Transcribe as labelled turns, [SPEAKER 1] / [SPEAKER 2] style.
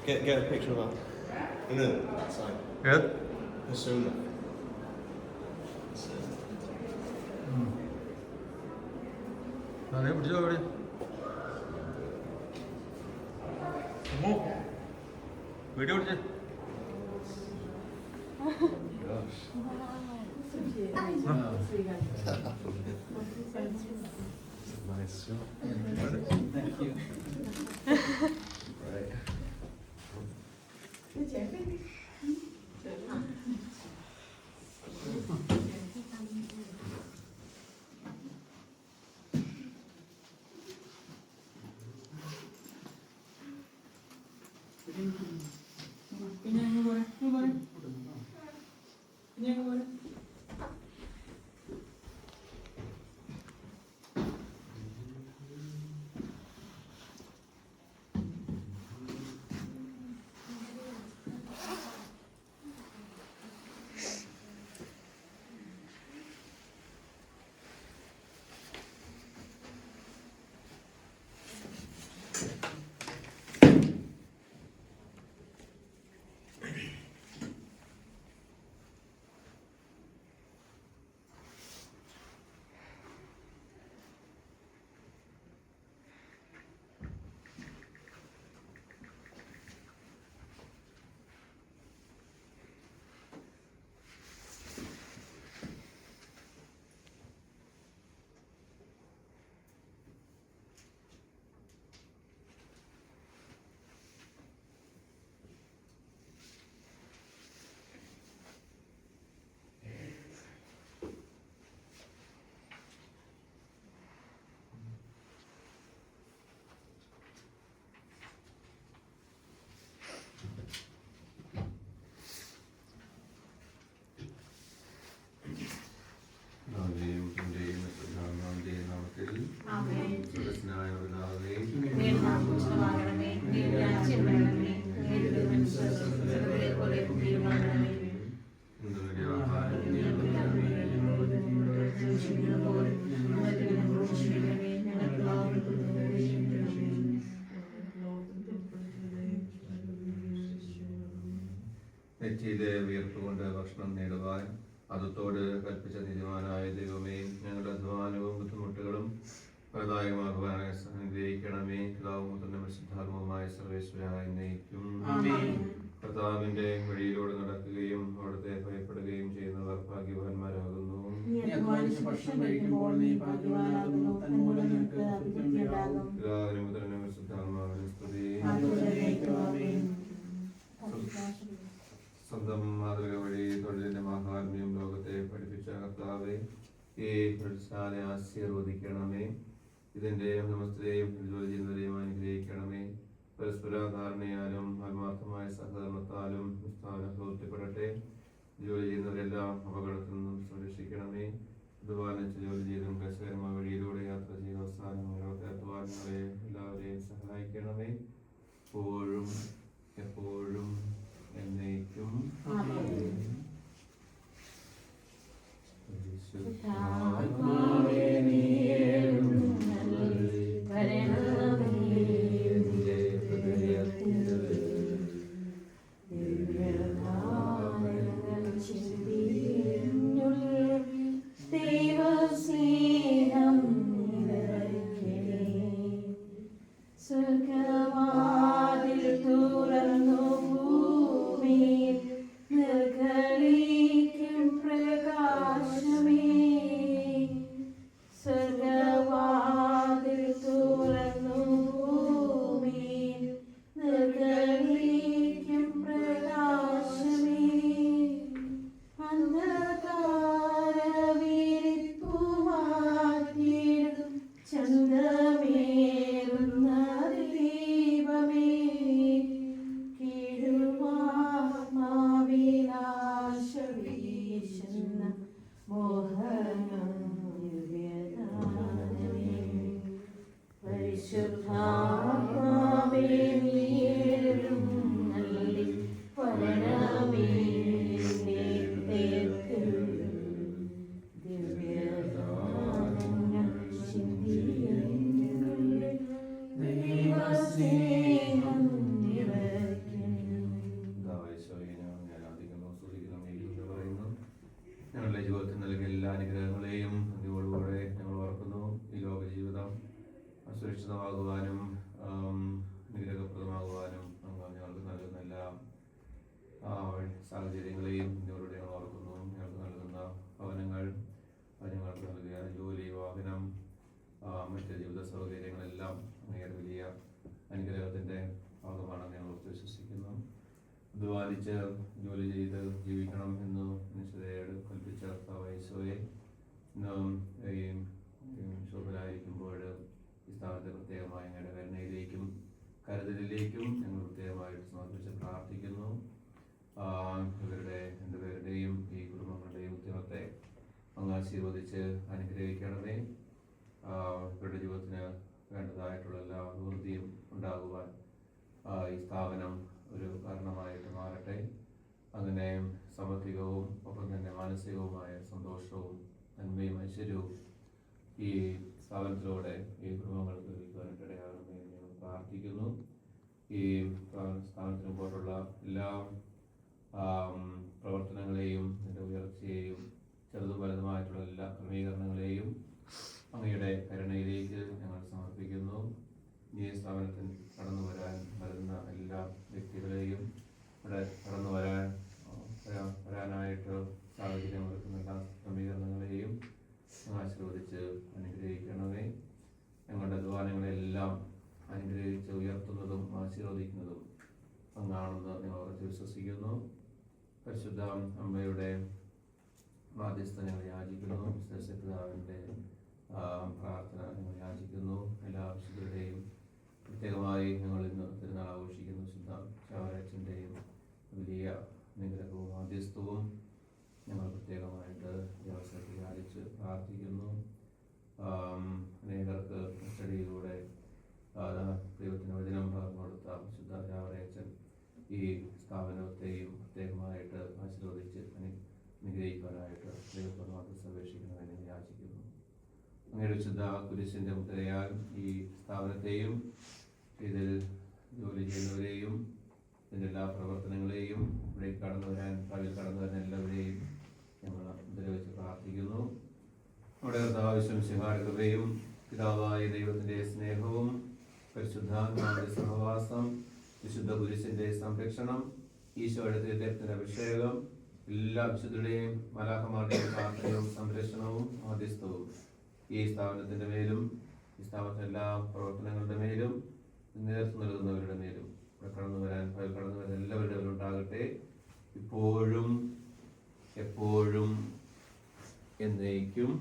[SPEAKER 1] Get a picture of that. No, that side.
[SPEAKER 2] Good.
[SPEAKER 1] Persona.
[SPEAKER 2] അതെ പിടിച്ചോ എവിടെ video പിടിച്ചേ
[SPEAKER 1] Nice shot.
[SPEAKER 3] Thank you.
[SPEAKER 1] Right.
[SPEAKER 2] നെറ്റിയിലെ വിയർപ്പ് കൊണ്ട് ഭക്ഷണം നേടുവാൻ അതത്തോട് കൽപ്പിച്ച നീതിമാനായ ദൈവമേ, ഞങ്ങളുടെ അധ്വാനവും ബുദ്ധിമുട്ടുകളും ഫലദായകമാകുവാൻ അനുഗ്രഹിക്കണമേ. പിതാവും പുത്രനും പരിശുദ്ധാത്മാവുമായ സർവേശ്വരായ എന്നേക്കും. കർത്താവിന്റെ വഴിയിലൂടെ നടക്കുകയും അവിടുത്തെ ഭയപ്പെടുകയും ചെയ്യുന്നവർ ഭാഗ്യവാന്മാരാകുന്നു. പിതാവിനും പുത്രനും പരിശുദ്ധാത്മാവിനും സ്തുതി. സ്വന്തം മാതൃക വഴി തൊഴിലിന്റെ മഹാത്മ്യം ലോകത്തെ പഠിപ്പിച്ച കർത്താവെ, ഈ പ്രതിഷ്ഠാനെ ആശീർവദിക്കണമേ. ഇതിന്റെ നമസ്തരെയും ജോലി ചെയ്യുന്നവരെയും അനുഗ്രഹിക്കണമേ. പരസ്പര ധാരണയാലും ആത്മാർത്ഥമായ സഹകരണത്താലും സ്ഥാനം പ്രവർത്തിപ്പെടട്ടെ. ജോലി ചെയ്യുന്നവരെല്ലാം അപകടത്തിൽ നിന്നും സംരക്ഷിക്കണമേ. അധ്വാനിച്ച് ജോലി ചെയ്തും ക്ലേശകരമായ വഴിയിലൂടെ യാത്ര ചെയ്ത അവസാനങ്ങളുടെ അധ്വാനങ്ങളെ എല്ലാവരെയും സഹായിക്കണമേ. എപ്പോഴും എപ്പോഴും എന്നേക്കും. ഫലഭൂഷണമാകുവാനും അനുഗ്രഹപ്രദമാകുവാനും ഞങ്ങൾക്ക് നൽകുന്ന എല്ലാ സാഹചര്യങ്ങളെയും ഞങ്ങളുടെ ഞങ്ങൾ ഓർക്കുന്നു. ഞങ്ങൾക്ക് നൽകുന്ന ഭവനങ്ങൾ, ഞങ്ങൾക്ക് നൽകിയ ജോലി, വാഹനം, മറ്റ് ജീവിത സൗകര്യങ്ങളെല്ലാം അങ്ങയുടെ വലിയ അനുഗ്രഹത്തിൻ്റെ ഭാഗമാണെന്ന് ഞങ്ങൾ വിശ്വസിക്കുന്നു. അധ്വാനിച്ച് ജോലി ചെയ്ത് ജീവിക്കണം എന്ന് നിശ്ചയതയോട് കൽപ്പിച്ച ഈശോയെ ശോഭനായിരിക്കുമ്പോൾ ഈ സ്ഥാനത്തെ പ്രത്യേകമായി ഞങ്ങളുടെ കരുണയിലേക്കും കരുതലിലേക്കും ഞങ്ങൾ പ്രത്യേകമായിട്ട് സമർപ്പിച്ച് പ്രാർത്ഥിക്കുന്നു. ഇവരുടെ രണ്ടുപേരുടെയും ഈ കുടുംബങ്ങളുടെയും ഉദ്യമത്തെ അങ്ങ് ആശീർവദിച്ച് അനുഗ്രഹിക്കണമേ. ഇവരുടെ ജീവിതത്തിന് വേണ്ടതായിട്ടുള്ള എല്ലാ അഭിവൃദ്ധിയും ഉണ്ടാകുവാൻ ഈ സ്ഥാപനം ഒരു കാരണമായിട്ട് മാറട്ടെ. അങ്ങനെ സാമ്പത്തികവും ഒപ്പം തന്നെ മാനസികവുമായ സന്തോഷവും നന്മയും ഐശ്വര്യവും ഈ സ്ഥാപനത്തിലൂടെ ഈ കുടുംബങ്ങൾക്ക് ലഭിക്കുവാനിടയാകണമേ എന്ന് ഞങ്ങൾ പ്രാർത്ഥിക്കുന്നു. ഈ സ്ഥാപനത്തിന് മുമ്പോട്ടുള്ള എല്ലാ പ്രവർത്തനങ്ങളെയും അതിൻ്റെ ഉയർച്ചയെയും ചെറുതും വലുതുമായിട്ടുള്ള എല്ലാ ക്രമീകരണങ്ങളെയും അങ്ങയുടെ കരുണയിലേക്ക് ഞങ്ങൾ സമർപ്പിക്കുന്നു. ഈ സ്ഥാപനത്തിൽ കടന്നു വരുന്ന എല്ലാ വ്യക്തികളെയും ഇവിടെ കടന്നു വരാനായിട്ട് സാഹചര്യം ഒരുക്കുന്ന എല്ലാ ക്രമീകരണങ്ങളെയും ആശീർവദിച്ച് അനുഗ്രഹിക്കണമേ. ഞങ്ങളുടെ അധ്വാനങ്ങളെല്ലാം അനുഗ്രഹിച്ച് ഉയർത്തുന്നതും ആശീർവദിക്കുന്നതും അങ്ങാണെന്ന് ഞങ്ങൾ ഉറച്ച് വിശ്വസിക്കുന്നു. പരിശുദ്ധ അമ്മയുടെ മാധ്യസ്ഥ ഞങ്ങൾ യാചിക്കുന്നു. പിതാവിൻ്റെ പ്രാർത്ഥന ഞങ്ങൾ യാചിക്കുന്നു. എല്ലാ വിശുദ്ധരുടെയും പ്രത്യേകമായി ഞങ്ങൾ ഇന്ന് തിരുനാൾ ആഘോഷിക്കുന്നു. ശുദ്ധ ചാവറച്ചൻ്റെയും വലിയ അനുഗ്രഹവും മാധ്യസ്ഥവും ഞങ്ങൾ പ്രത്യേകമായിട്ട് ഈ അവസരത്തിൽ യാചിച്ച് പ്രാർത്ഥിക്കുന്നു. അനേകർക്ക് സ്റ്റഡിയിലൂടെ ദൈവത്തിന് വചനം പകർന്നു കൊടുത്ത ശുദ്ധ ചാവറച്ചൻ ഈ സ്ഥാപനത്തെയും പ്രത്യേകമായിട്ട് ആശീർവദിച്ച് അനുഗ്രഹിക്കാനായിട്ട് ദൈവത്തോട് മാധ്യസ്ഥ അപേക്ഷിക്കണമെന്ന് യാചിക്കുന്നു. അങ്ങയുടെ വിശുദ്ധ കുരിശിൻ്റെ മുദ്രയാൽ ഈ സ്ഥാപനത്തെയും ഇതിൽ ജോലി ചെയ്യുന്നവരെയും ഇതിൻ്റെ എല്ലാ പ്രവർത്തനങ്ങളെയും ഇവിടെ കടന്നു വരുന്ന എല്ലാവരെയും ഞങ്ങൾ മുദ്രവെച്ച് പ്രാർത്ഥിക്കുന്നു. നമ്മുടെ കർത്താവിശ്വസിഹായുടെ കൃപയും പിതാവായ ദൈവത്തിൻ്റെ സ്നേഹവും പരിശുദ്ധാത്മാവിന്റെ സഹവാസം, വിശുദ്ധ കുരിശിൻ്റെ സംരക്ഷണം, ഈശോയുടെ തിരുരക്തത്തിന്റെ അഭിഷേകം, എല്ലാ വിശുദ്ധരുടെയും മലാഖമാരുടെയും പ്രാർത്ഥനയും സംരക്ഷണവും മാധ്യസ്ഥവും ഈ സ്ഥാപനത്തിൻ്റെ മേലും ഈ സ്ഥാപനത്തിൻ്റെ എല്ലാ പ്രവർത്തനങ്ങളുടെ മേലും നേതൃത്വം നൽകുന്നവരുടെ മേലും ഇവിടെ കടന്നു വരാൻ എല്ലാവരുടെ മേലും ഉണ്ടാകട്ടെ, ഇപ്പോഴും എപ്പോഴും എന്നേക്കും.